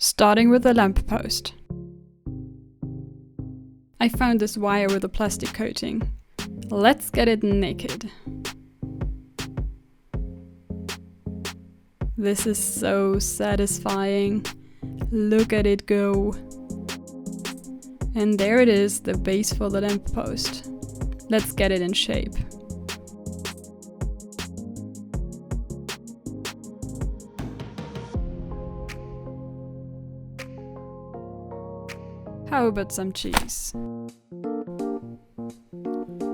Starting with the lamp post. I found this wire with a plastic coating. Let's get it naked. This is so satisfying. Look at it go. And there it is, the base for the lamp post. Let's get it in shape. How about some cheese?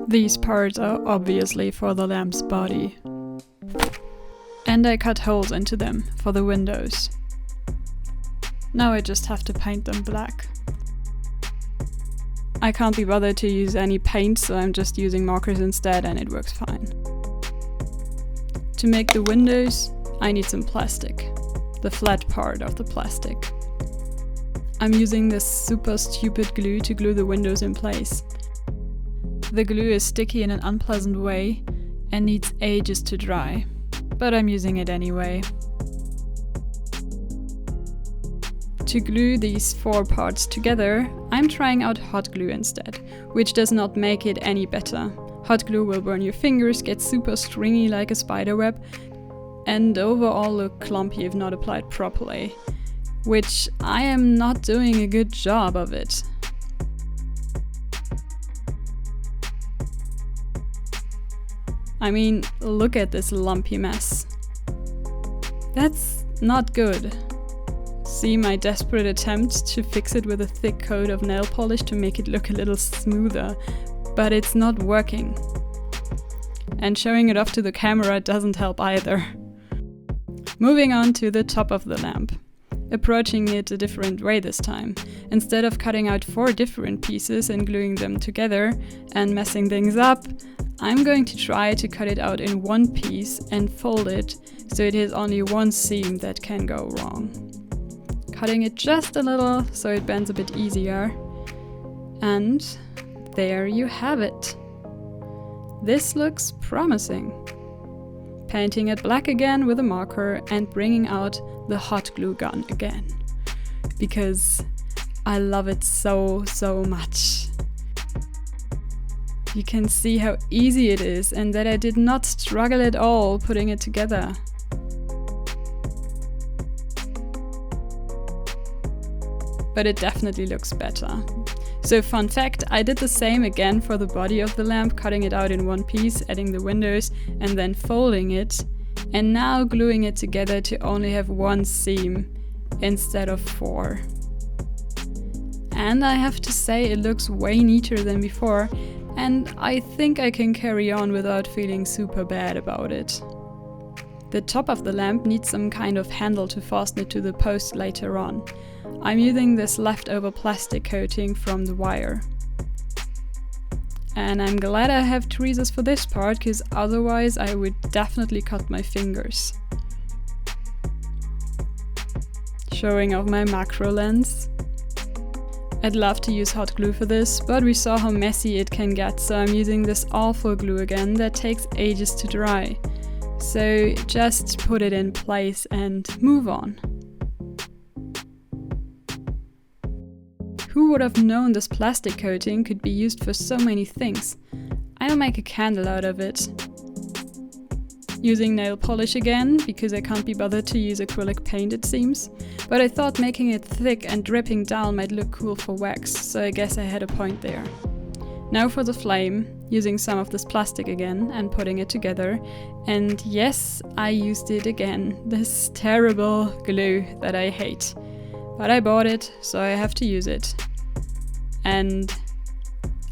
These parts are obviously for the lamp's body. And I cut holes into them for the windows. Now I just have to paint them black. I can't be bothered to use any paint, so I'm just using markers instead and it works fine. To make the windows, I need some plastic. The flat part of the plastic. I'm using this super stupid glue to glue the windows in place. The glue is sticky in an unpleasant way and needs ages to dry, but I'm using it anyway. To glue these 4 parts together, I'm trying out hot glue instead, which does not make it any better. Hot glue will burn your fingers, get super stringy like a spider web, and overall look clumpy if not applied properly. Which I am not doing a good job of it. I mean, look at this lumpy mess. That's not good. See my desperate attempt to fix it with a thick coat of nail polish to make it look a little smoother, but it's not working. And showing it off to the camera doesn't help either. Moving on to the top of the lamp. Approaching it a different way this time. Instead of cutting out 4 different pieces and gluing them together and messing things up, I'm going to try to cut it out in one piece and fold it so it has only one seam that can go wrong. Cutting it just a little so it bends a bit easier. And there you have it. This looks promising. Painting it black again with a marker and bringing out the hot glue gun again. Because I love it so much. You can see how easy it is and that I did not struggle at all putting it together. But it definitely looks better. So fun fact, I did the same again for the body of the lamp, cutting it out in one piece, adding the windows and then folding it, and now gluing it together to only have one seam instead of 4. And I have to say it looks way neater than before, and I think I can carry on without feeling super bad about it. The top of the lamp needs some kind of handle to fasten it to the post later on. I'm using this leftover plastic coating from the wire. And I'm glad I have tweezers for this part, because otherwise I would definitely cut my fingers. Showing off my macro lens. I'd love to use hot glue for this, but we saw how messy it can get, so I'm using this awful glue again that takes ages to dry. So just put it in place and move on. Who would have known this plastic coating could be used for so many things? I'll make a candle out of it. Using nail polish again, because I can't be bothered to use acrylic paint it seems. But I thought making it thick and dripping down might look cool for wax, so I guess I had a point there. Now for the flame, using some of this plastic again and putting it together. And yes, I used it again, this terrible glue that I hate. But I bought it, so I have to use it. And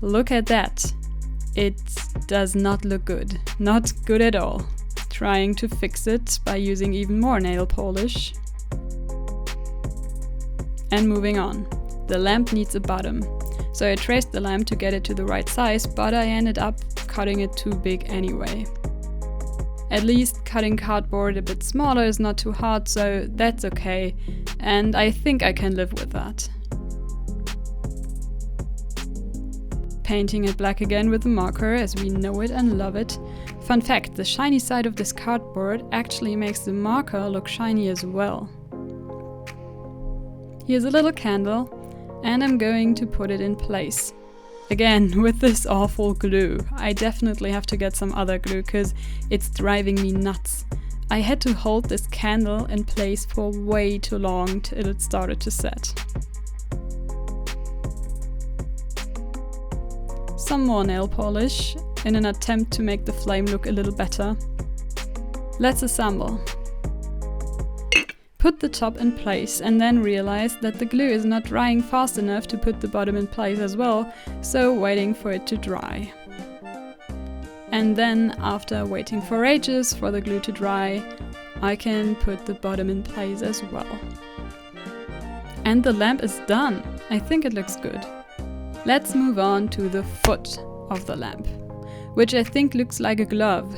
look at that. It does not look good. Not good at all. Trying to fix it by using even more nail polish. And moving on. The lamp needs a bottom. So I traced the lamp to get it to the right size, but I ended up cutting it too big anyway. At least cutting cardboard a bit smaller is not too hard, so that's okay. And I think I can live with that. Painting it black again with a marker as we know it and love it. Fun fact, the shiny side of this cardboard actually makes the marker look shiny as well. Here's a little candle, and I'm going to put it in place. Again, with this awful glue. I definitely have to get some other glue because it's driving me nuts. I had to hold this candle in place for way too long till it started to set. Some more nail polish in an attempt to make the flame look a little better. Let's assemble. Put the top in place and then realize that the glue is not drying fast enough to put the bottom in place as well, so waiting for it to dry. And then, after waiting for ages for the glue to dry, I can put the bottom in place as well. And the lamp is done! I think it looks good. Let's move on to the foot of the lamp, which I think looks like a glove.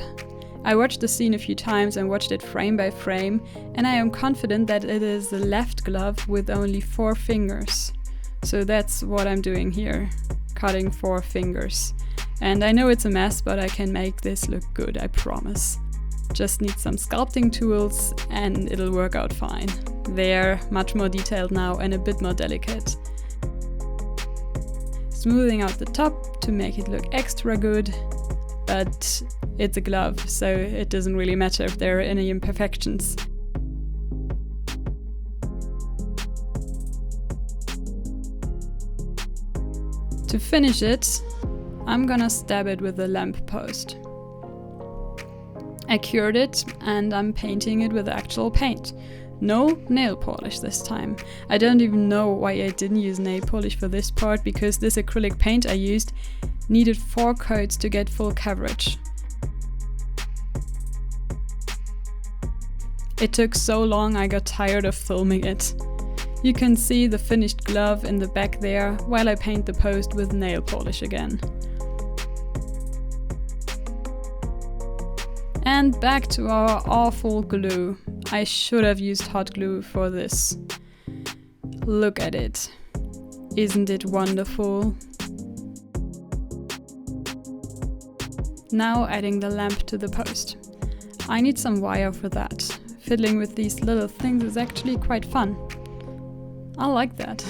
I watched the scene a few times and watched it frame by frame, and I am confident that it is the left glove with only 4 fingers. So that's what I'm doing here, cutting 4 fingers. And I know it's a mess, but I can make this look good, I promise. Just need some sculpting tools and it'll work out fine. There, much more detailed now and a bit more delicate. Smoothing out the top to make it look extra good, but it's a glove, so it doesn't really matter if there are any imperfections. To finish it, I'm gonna stab it with a lamp post. I cured it and I'm painting it with actual paint. No nail polish this time. I don't even know why I didn't use nail polish for this part, because this acrylic paint I used needed 4 coats to get full coverage. It took so long I got tired of filming it. You can see the finished glove in the back there while I paint the post with nail polish again. And back to our awful glue. I should have used hot glue for this. Look at it. Isn't it wonderful? Now adding the lamp to the post. I need some wire for that. Fiddling with these little things is actually quite fun. I like that.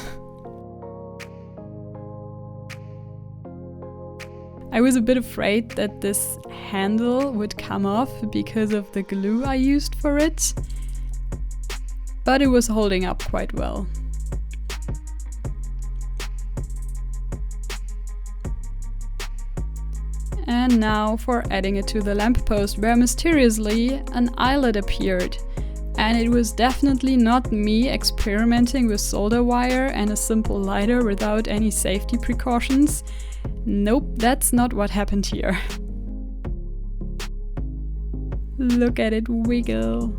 I was a bit afraid that this handle would come off because of the glue I used for it, but it was holding up quite well. And now for adding it to the lamppost, where mysteriously an eyelet appeared. And it was definitely not me experimenting with solder wire and a simple lighter without any safety precautions. Nope, that's not what happened here. Look at it wiggle.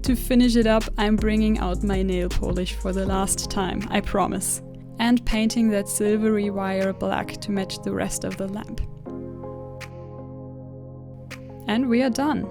To finish it up, I'm bringing out my nail polish for the last time, I promise. And painting that silvery wire black to match the rest of the lamp. And we are done.